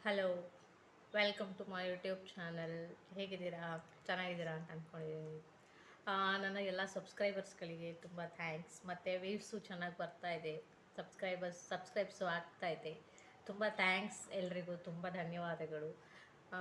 Hello, welcome to my YouTube channel. ಹೇಗಿದ್ದೀರಾ? ಚೆನ್ನಾಗಿದ್ದೀರಾ ಅಂತ ಅಂದ್ಕೊಂಡಿದ್ದೀನಿ. ನನ್ನ ಎಲ್ಲ ಸಬ್ಸ್ಕ್ರೈಬರ್ಸ್ಗಳಿಗೆ ತುಂಬ ಥ್ಯಾಂಕ್ಸ್. ಮತ್ತು ವ್ಯೂಸು ಚೆನ್ನಾಗಿ ಬರ್ತಾ ಇದೆ, ಸಬ್ಸ್ಕ್ರೈಬ್ಸು ಆಗ್ತಾ ಇದೆ. ತುಂಬ ಥ್ಯಾಂಕ್ಸ್ ಎಲ್ರಿಗೂ, ತುಂಬ ಧನ್ಯವಾದಗಳು. ಆ,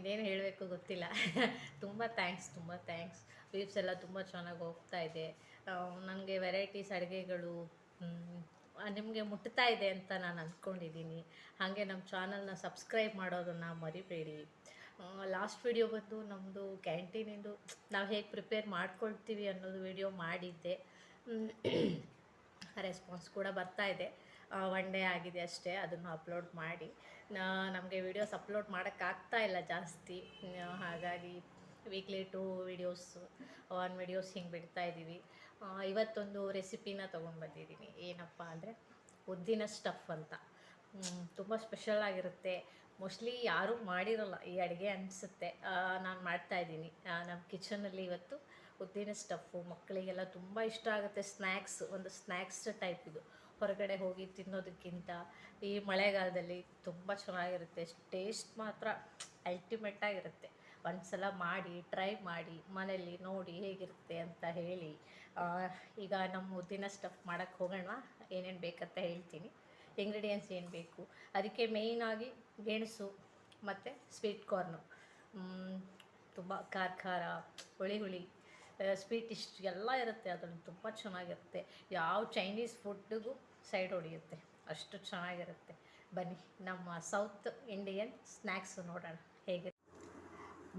ಇದೇನು ಹೇಳಬೇಕು ಗೊತ್ತಿಲ್ಲ. ತುಂಬ ಥ್ಯಾಂಕ್ಸ್. ವ್ಯೂಸ್ ಎಲ್ಲ ತುಂಬ ಚೆನ್ನಾಗಿ ಹೋಗ್ತಾ ಇದೆ. ನನಗೆ ವೆರೈಟೀಸ್ ಅಡುಗೆಗಳು ನಿಮಗೆ ಮುಟ್ತಾ ಇದೆ ಅಂತ ನಾನು ಅಂದ್ಕೊಂಡಿದ್ದೀನಿ. ಹಾಗೆ ನಮ್ಮ ಚಾನಲ್ನ ಸಬ್ಸ್ಕ್ರೈಬ್ ಮಾಡೋದನ್ನು ಮರಿಬೇಡಿ. ಲಾಸ್ಟ್ ವಿಡಿಯೋ ಬಂದು ನಮ್ಮದು ಕ್ಯಾಂಟೀನಿಂದು ನಾವು ಹೇಗೆ ಪ್ರಿಪೇರ್ ಮಾಡ್ಕೊಳ್ತೀವಿ ಅನ್ನೋದು ವಿಡಿಯೋ ಮಾಡಿದ್ದೆ. ರೆಸ್ಪಾನ್ಸ್ ಕೂಡ ಬರ್ತಾ ಇದೆ. ಒನ್ ಡೇ ಆಗಿದೆ ಅಷ್ಟೇ ಅದನ್ನು ಅಪ್ಲೋಡ್ ಮಾಡಿ. ನಮಗೆ ವೀಡಿಯೋಸ್ ಅಪ್ಲೋಡ್ ಮಾಡೋಕ್ಕಾಗ್ತಾ ಇಲ್ಲ ಜಾಸ್ತಿ. ಹಾಗಾಗಿ ವೀಕ್ಲಿ 2 ವೀಡಿಯೋಸ್, 1 ವೀಡಿಯೋಸ್ ಹಿಂಗೆ ಬಿಡ್ತಾ ಇದ್ದೀವಿ. ಇವತ್ತೊಂದು ರೆಸಿಪಿನ ತೊಗೊಂಡ್ಬಂದಿದ್ದೀನಿ. ಏನಪ್ಪ ಅಂದರೆ ಉದ್ದಿನ ಸ್ಟಫ್ ಅಂತ. ತುಂಬ ಸ್ಪೆಷಲ್ ಆಗಿರುತ್ತೆ. ಮೋಸ್ಟ್ಲಿ ಯಾರೂ ಮಾಡಿರೋಲ್ಲ ಈ ಅಡುಗೆ ಅನಿಸುತ್ತೆ. ನಾನು ಮಾಡ್ತಾಯಿದ್ದೀನಿ ನಮ್ಮ ಕಿಚನಲ್ಲಿ ಇವತ್ತು. ಉದ್ದಿನ ಸ್ಟಫು ಮಕ್ಕಳಿಗೆಲ್ಲ ತುಂಬ ಇಷ್ಟ ಆಗುತ್ತೆ. ಒಂದು ಸ್ನ್ಯಾಕ್ಸ್ ಟೈಪ್ ಇದು. ಹೊರಗಡೆ ಹೋಗಿ ತಿನ್ನೋದಕ್ಕಿಂತ ಈ ಮಳೆಗಾಲದಲ್ಲಿ ತುಂಬ ಚೆನ್ನಾಗಿರುತ್ತೆ. ಟೇಸ್ಟ್ ಮಾತ್ರ ಅಲ್ಟಿಮೇಟಾಗಿರುತ್ತೆ. ಒಂದು ಸಲ ಮಾಡಿ ಟ್ರೈ ಮಾಡಿ ಮನೇಲಿ ನೋಡಿ ಹೇಗಿರುತ್ತೆ ಅಂತ ಹೇಳಿ. ಈಗ ನಮ್ಮ ಉದ್ದಿನ ಸ್ಟಫ್ ಮಾಡೋಕ್ಕೆ ಹೋಗೋಣ. ಏನೇನು ಬೇಕಂತ ಹೇಳ್ತೀನಿ. ಇಂಗ್ರೀಡಿಯೆಂಟ್ಸ್ ಏನು ಬೇಕು, ಅದಕ್ಕೆ ಮೇಯ್ನಾಗಿ ಗೆಣಸು ಮತ್ತು ಸ್ವೀಟ್ ಕಾರ್ನು. ತುಂಬ ಖಾರ ಹುಳಿ ಸ್ವೀಟ್ ಇಷ್ಟು ಎಲ್ಲ ಇರುತ್ತೆ. ಅದರಲ್ಲಿ ತುಂಬ ಚೆನ್ನಾಗಿರುತ್ತೆ. ಯಾವ ಚೈನೀಸ್ ಫುಡ್ಡಿಗೂ ಸೈಡ್ ಹೊಡೆಯುತ್ತೆ, ಅಷ್ಟು ಚೆನ್ನಾಗಿರುತ್ತೆ. ಬನ್ನಿ ನಮ್ಮ ಸೌತ್ ಇಂಡಿಯನ್ ಸ್ನ್ಯಾಕ್ಸು ನೋಡೋಣ ಹೇಗೆ.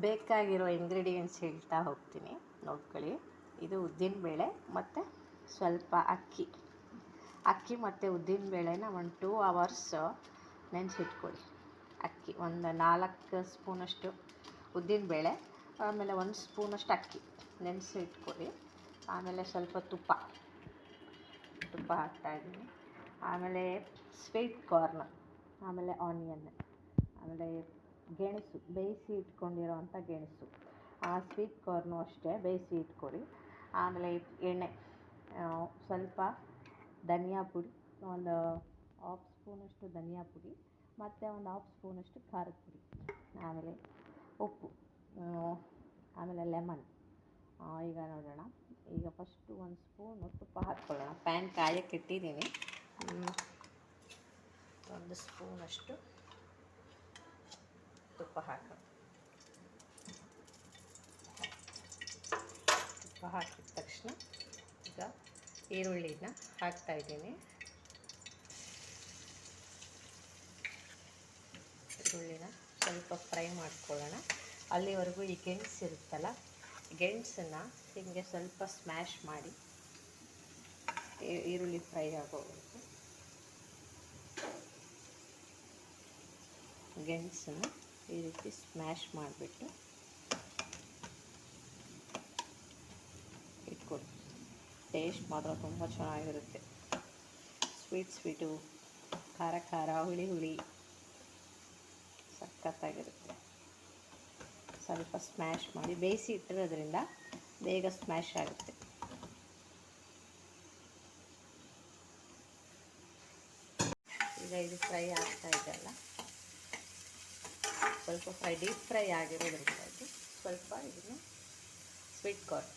ಬೇಕಾಗಿರೋ ಇಂಗ್ರೀಡಿಯೆಂಟ್ಸ್ ಹೇಳ್ತಾ ಹೋಗ್ತೀನಿ, ನೋಡ್ಕೊಳ್ಳಿ. ಇದು ಉದ್ದಿನಬೇಳೆ ಮತ್ತು ಸ್ವಲ್ಪ ಅಕ್ಕಿ ಮತ್ತು ಉದ್ದಿನಬೇಳೆನ ಒಂದು 2 ಅವರ್ಸ್ ನೆನೆಸಿಟ್ಕೊಳ್ಳಿ. ಅಕ್ಕಿ ಒಂದು 4 ಸ್ಪೂನಷ್ಟು ಉದ್ದಿನಬೇಳೆ, ಆಮೇಲೆ 1 ಸ್ಪೂನಷ್ಟು ಅಕ್ಕಿ ನೆನೆಸಿ ಇಟ್ಕೊಳ್ಳಿ. ಆಮೇಲೆ ಸ್ವಲ್ಪ ತುಪ್ಪ ಹಾಕ್ತಾಯಿದ್ದೀನಿ. ಆಮೇಲೆ ಸ್ವೀಟ್ ಕಾರ್ನ್, ಆಮೇಲೆ ಆನಿಯನ್, ಆಮೇಲೆ ಗೆಣಸು ಬೇಯಿಸಿ ಇಟ್ಕೊಂಡಿರೋವಂಥ ಗೆಣಸು. ಆ ಸ್ವೀಟ್ ಕಾರ್ನು ಅಷ್ಟೇ ಬೇಯಿಸಿ ಇಟ್ಕೊಳ್ಳಿ. ಆಮೇಲೆ ಎಣ್ಣೆ, ಸ್ವಲ್ಪ ಧನಿಯಾ ಪುಡಿ, ಒಂದು 1/2 ಸ್ಪೂನಷ್ಟು ಧನಿಯಾ ಪುಡಿ ಮತ್ತು ಒಂದು 1/2 ಸ್ಪೂನಷ್ಟು ಖಾರದ ಪುಡಿ, ಆಮೇಲೆ ಉಪ್ಪು, ಆಮೇಲೆ ಲೆಮನ್. ಈಗ ನೋಡೋಣ. ಈಗ ಫಸ್ಟು 1 ಸ್ಪೂನು ತುಪ್ಪ ಹಾಕ್ಕೊಳ್ಳೋಣ. ಪ್ಯಾನ್ ಕಾಯಕ್ಕೆ ಇಟ್ಟಿದ್ದೀನಿ. 1 ಸ್ಪೂನಷ್ಟು ತುಪ್ಪ ಹಾಕೋಣ. ತುಪ್ಪ ಹಾಕಿದ ತಕ್ಷಣ ಈಗ ಈರುಳ್ಳಿನ ಹಾಕ್ತಾಯಿದ್ದೀನಿ. ಈರುಳ್ಳಿನ ಸ್ವಲ್ಪ ಫ್ರೈ ಮಾಡ್ಕೊಳ್ಳೋಣ. ಅಲ್ಲಿವರೆಗೂ ಈ ಗೆಣಸು ಇರುತ್ತಲ್ಲ, ಗೆಣಸನ್ನು ಹೀಗೆ ಸ್ವಲ್ಪ ಸ್ಮ್ಯಾಶ್ ಮಾಡಿ ಈರುಳ್ಳಿ ಫ್ರೈ ಆಗೋವರೆಗೂ ಗೆಣಸನ್ನು ಈ ರೀತಿ ಸ್ಮ್ಯಾಶ್ ಮಾಡಿಬಿಟ್ಟು ಇಟ್ಕೊಡಿ. ಟೇಸ್ಟ್ ಮಾತ್ರ ತುಂಬ ಚೆನ್ನಾಗಿರುತ್ತೆ. ಸ್ವೀಟು, ಖಾರ ಹುಳಿ ಸಖತ್ತಾಗಿರುತ್ತೆ. ಸ್ವಲ್ಪ ಸ್ಮ್ಯಾಶ್ ಮಾಡಿ ಬೇಯಿಸಿ ಇಟ್ಟಿರೋದ್ರಿಂದ ಬೇಗ ಸ್ಮ್ಯಾಶ್ ಆಗುತ್ತೆ. ಈಗ ಇದು ಫ್ರೈ ಆಗ್ತಾ ಇದೆಯಲ್ಲ, ಸ್ವಲ್ಪ ಡೀಪ್ ಫ್ರೈ ಆಗಿರೋದ್ರಿಂದ ಸ್ವಲ್ಪ ಇದನ್ನು ಸ್ವೀಟ್ ಕಾರ್ನ್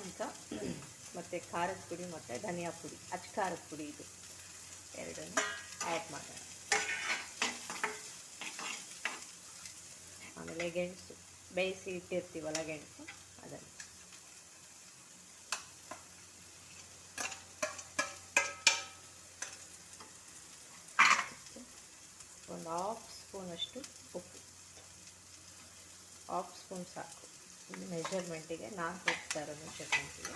ಈಗ ಮತ್ತು ಖಾರದ ಪುಡಿ ಮತ್ತು ಧನಿಯಾ ಪುಡಿ, ಖಾರದ ಪುಡಿ, ಇದು ಎರಡನ್ನು ಆ್ಯಡ್ ಮಾಡೋಣ. ಆಮೇಲೆ ಗೆಣಸು ಬೇಯಿಸಿ ಇಟ್ಟಿರ್ತೀವಲ್ಲ ಗೆಣಸು, ಅದನ್ನು ಒಂದು 1/2 ಸ್ಪೂನಷ್ಟು ಉಪ್ಪು, 1/2 ಸ್ಪೂನ್ ಸಾಕು. ಇದು ಮೆಜರ್ಮೆಂಟಿಗೆ ನಾನು ಹೋಗ್ತಾ ಇರೋ ಮೆಜರ್ಮೆಂಟಿಗೆ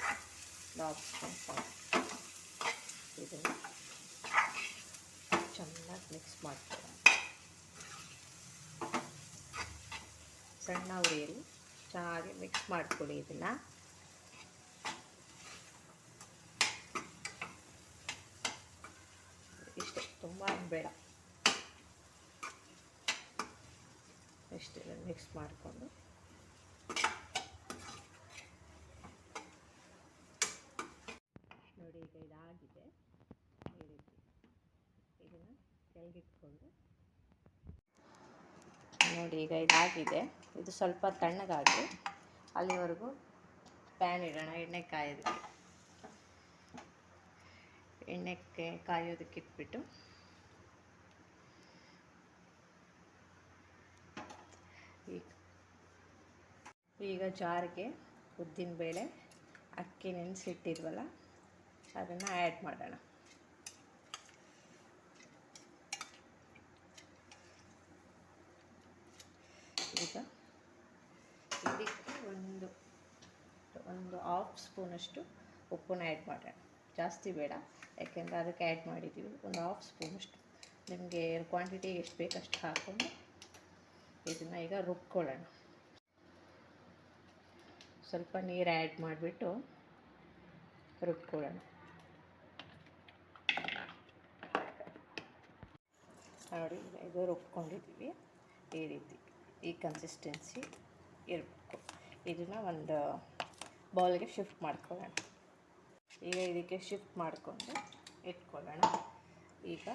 1/2 ಸ್ಪೂನ್ ಸಾಕು. ಇದನ್ನು ಚೆನ್ನಾಗಿ ಮಿಕ್ಸ್ ಮಾಡ್ಕೊಳ್ಳೋಣ. ಸಣ್ಣ ಉರಿಯಲ್ಲಿ ಚೆನ್ನಾಗಿ ಮಿಕ್ಸ್ ಮಾಡ್ಕೊಳ್ಳಿ. ಇದನ್ನು ಇಷ್ಟೇ, ತುಂಬ ಬೇಡ, ಇಷ್ಟೆಲ್ಲ ಮಿಕ್ಸ್ ಮಾಡಿಕೊಂಡು ಆಗಿದೆ. ಈ ರೀತಿ ಇದನ್ನು ಕೆಳಗಿಟ್ಕೊಂಡು ನೋಡಿ, ಈಗ ಇದಾಗಿದೆ. ಇದು ಸ್ವಲ್ಪ ತಣ್ಣಗಾಗಿ ಅಲ್ಲಿವರೆಗೂ ಪ್ಯಾನ್ ಇಡೋಣ. ಎಣ್ಣೆ ಕಾಯೋದಕ್ಕೆ ಇಟ್ಬಿಟ್ಟು ಈಗ ಜಾರಿಗೆ ಉದ್ದಿನಬೇಳೆ, ಅಕ್ಕಿ ನೆನೆಸಿಟ್ಟಿದ್ವಲ್ಲ ಅದನ್ನು ಆ್ಯಡ್ ಮಾಡೋಣ. ಈಗ ಇದಕ್ಕೆ ಒಂದು ಹಾಫ್ ಸ್ಪೂನಷ್ಟು ಉಪ್ಪನ್ನ ಆ್ಯಡ್ ಮಾಡೋಣ. ಜಾಸ್ತಿ ಬೇಡ, ಯಾಕೆಂದರೆ ಅದಕ್ಕೆ ಆ್ಯಡ್ ಮಾಡಿದ್ದೀವಿ. ಒಂದು ಹಾಫ್ ಸ್ಪೂನಷ್ಟು, ನಿಮಗೆ ಕ್ವಾಂಟಿಟಿ ಎಷ್ಟು ಬೇಕಷ್ಟು ಹಾಕ್ಕೊಂಡು ಇದನ್ನು ಈಗ ರುಬ್ಕೊಳ್ಳೋಣ. ಸ್ವಲ್ಪ ನೀರು ಆ್ಯಡ್ ಮಾಡಿಬಿಟ್ಟು ರುಬ್ಕೊಳ್ಳೋಣ. ನೋಡಿ, ಇದು ರುಬ್ಕೊಂಡಿದ್ದೀವಿ. ಈ ರೀತಿ ಈ ಕನ್ಸಿಸ್ಟೆನ್ಸಿ ಇರಬೇಕು. ಇದನ್ನು ಒಂದು ಬೌಲ್ಗೆ ಶಿಫ್ಟ್ ಮಾಡ್ಕೊಳ್ಳೋಣ. ಈಗ ಇದಕ್ಕೆ ಶಿಫ್ಟ್ ಮಾಡಿಕೊಂಡು ಇಟ್ಕೊಳ್ಳೋಣ. ಈಗ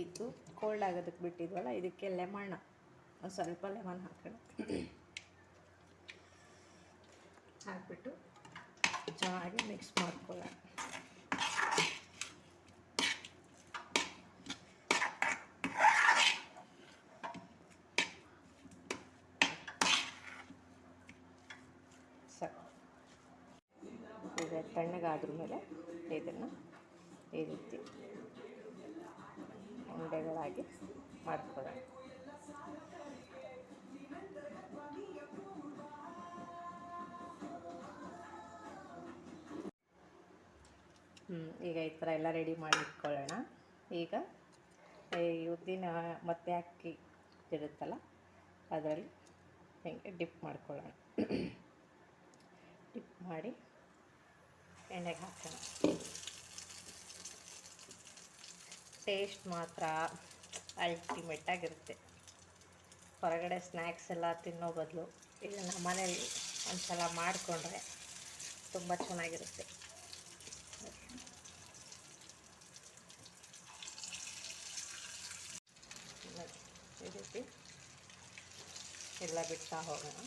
ಇದು ಕೋಲ್ಡ್ ಆಗೋದಕ್ಕೆ ಬಿಟ್ಟಿದ್ವಲ್ಲ, ಇದಕ್ಕೆ ಲೆಮನ್, ಒಂದು ಸ್ವಲ್ಪ ಲೆಮನ್ ಹಾಕೋಣ. ಹಾಕ್ಬಿಟ್ಟು ಚೆನ್ನಾಗಿ ಮಿಕ್ಸ್ ಮಾಡ್ಕೊಳ್ಳೋಣ. ಈಗ ತಣ್ಣಗಾದ್ರ ಮೇಲೆ ಇದನ್ನು ಈ ರೀತಿ ಉಂಡೆಗಳಾಗಿ ಮಾಡ್ಕೊಳ್ಳೋಣ. ಈಗ ಈ ಥರ ಎಲ್ಲ ರೆಡಿ ಮಾಡಿ ಇಟ್ಕೊಳ್ಳೋಣ. ಈಗ ಈ ಉದ್ದಿನ ಮತ್ತು ಅಕ್ಕಿ ಇರುತ್ತಲ್ಲ ಅದರಲ್ಲಿ ಹೀಗೆ ಡಿಪ್ ಮಾಡ್ಕೊಳ್ಳೋಣ. ಡಿಪ್ ಮಾಡಿ ಎಣ್ಣೆಗೆ ಹಾಕೋಣ. ಟೇಸ್ಟ್ ಮಾತ್ರ ಅಲ್ಟಿಮೇಟಾಗಿರುತ್ತೆ. ಹೊರಗಡೆ ಸ್ನ್ಯಾಕ್ಸ್ ಎಲ್ಲ ತಿನ್ನೋ ಬದಲು ಇದನ್ನು ಮನೇಲಿ ಒಂದು ಸಲ ಮಾಡಿಕೊಂಡ್ರೆ ತುಂಬ ಚೆನ್ನಾಗಿರುತ್ತೆ. ಈ ರೀತಿ ಎಲ್ಲ ಬಿಡ್ತಾ ಹೋಗೋಣ.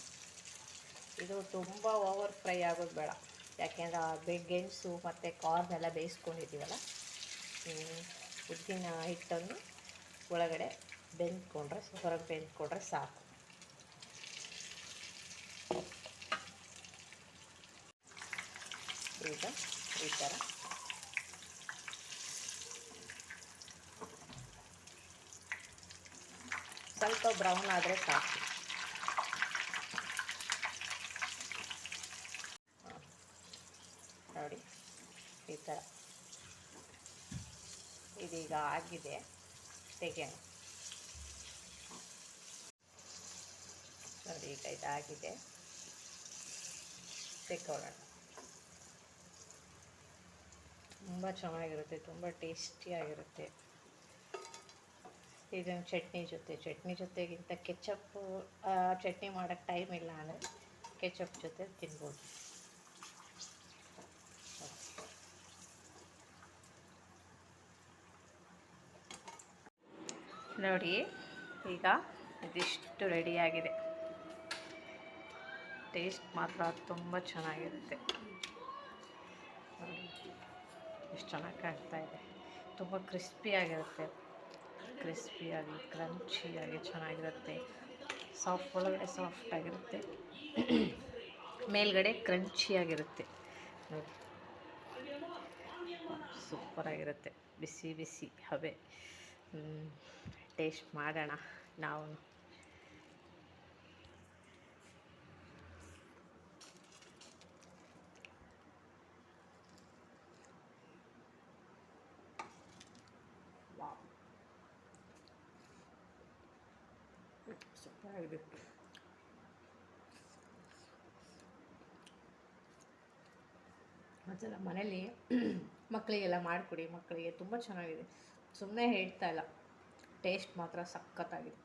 ಇದು ತುಂಬ ಓವರ್ ಫ್ರೈ ಆಗೋದು ಬೇಡ, ಯಾಕೆಂದರೆ ಗೆಣಸು ಮತ್ತು ಕಾರ್ನ್ ಎಲ್ಲ ಬೇಯಿಸ್ಕೊಂಡಿದ್ದೀವಲ್ಲ. ಉದ್ದಿನ ಹಿಟ್ಟನ್ನು ಒಳಗಡೆ ಬೆಂದ್ಕೊಂಡ್ರೆ, ಹೊರಗೆ ಬೆಂದ್ಕೊಂಡ್ರೆ ಸಾಕು. ಈಗ ಈ ಥರ ಸ್ವಲ್ಪ ಬ್ರೌನ್ ಆದರೆ ಸಾಕು. ನೋಡಿ, ಈ ಥರ ಇದೀಗ ಆಗಿದೆ. ತೆಗೆಯೋಣ. ನೋಡಿ, ಈಗ ಇದಾಗಿದೆ. ತೆಕ್ಕೊಳ್ಳೋಣ. ತುಂಬ ಚೆನ್ನಾಗಿರುತ್ತೆ, ತುಂಬ ಟೇಸ್ಟಿಯಾಗಿರುತ್ತೆ. ಇದನ್ನು ಚಟ್ನಿ ಜೊತೆಗಿಂತ ಕೆಚಪ್ಪು, ಚಟ್ನಿ ಮಾಡೋಕ್ಕೆ ಟೈಮ್ ಇಲ್ಲ ಅಂದರೆ ಕೆಚಪ್ ಜೊತೆ ತಿನ್ಬೋದು. ನೋಡಿ, ಈಗ ಇದಿಷ್ಟು ರೆಡಿಯಾಗಿದೆ. ಟೇಸ್ಟ್ ಮಾತ್ರ ತುಂಬ ಚೆನ್ನಾಗಿರುತ್ತೆ. ನೋಡಿ ಎಷ್ಟು ಚೆನ್ನಾಗಿ ಕಾಣ್ತಾ ಇದೆ. ತುಂಬ ಕ್ರಿಸ್ಪಿಯಾಗಿರುತ್ತೆ. ಕ್ರಿಸ್ಪಿಯಾಗಿ ಕ್ರಂಚಿಯಾಗಿ ಚೆನ್ನಾಗಿರುತ್ತೆ. ಒಳಗಡೆ ಸಾಫ್ಟಾಗಿರುತ್ತೆ, ಮೇಲ್ಗಡೆ ಕ್ರಂಚಿಯಾಗಿರುತ್ತೆ. ನೋಡಿ, ಸೂಪರಾಗಿರುತ್ತೆ. ಬಿಸಿ ಬಿಸಿ ಹಬೆ. ಟೇಸ್ಟ್ ಮಾಡೋಣ ನಾವು. ಸೂಪರಾಗಿದೆ. ಒಂದ್ಸಲ ಮನೇಲಿ ಮಕ್ಕಳಿಗೆಲ್ಲ ಮಾಡಿಕೊಡಿ. ಮಕ್ಕಳಿಗೆ ತುಂಬ ಚೆನ್ನಾಗಿದೆ. ಸುಮ್ಮನೆ ಹೇಳ್ತಾ ಇಲ್ಲ, ಟೇಸ್ಟ್ ಮಾತ್ರ ಸಖತ್ತಾಗಿದೆ.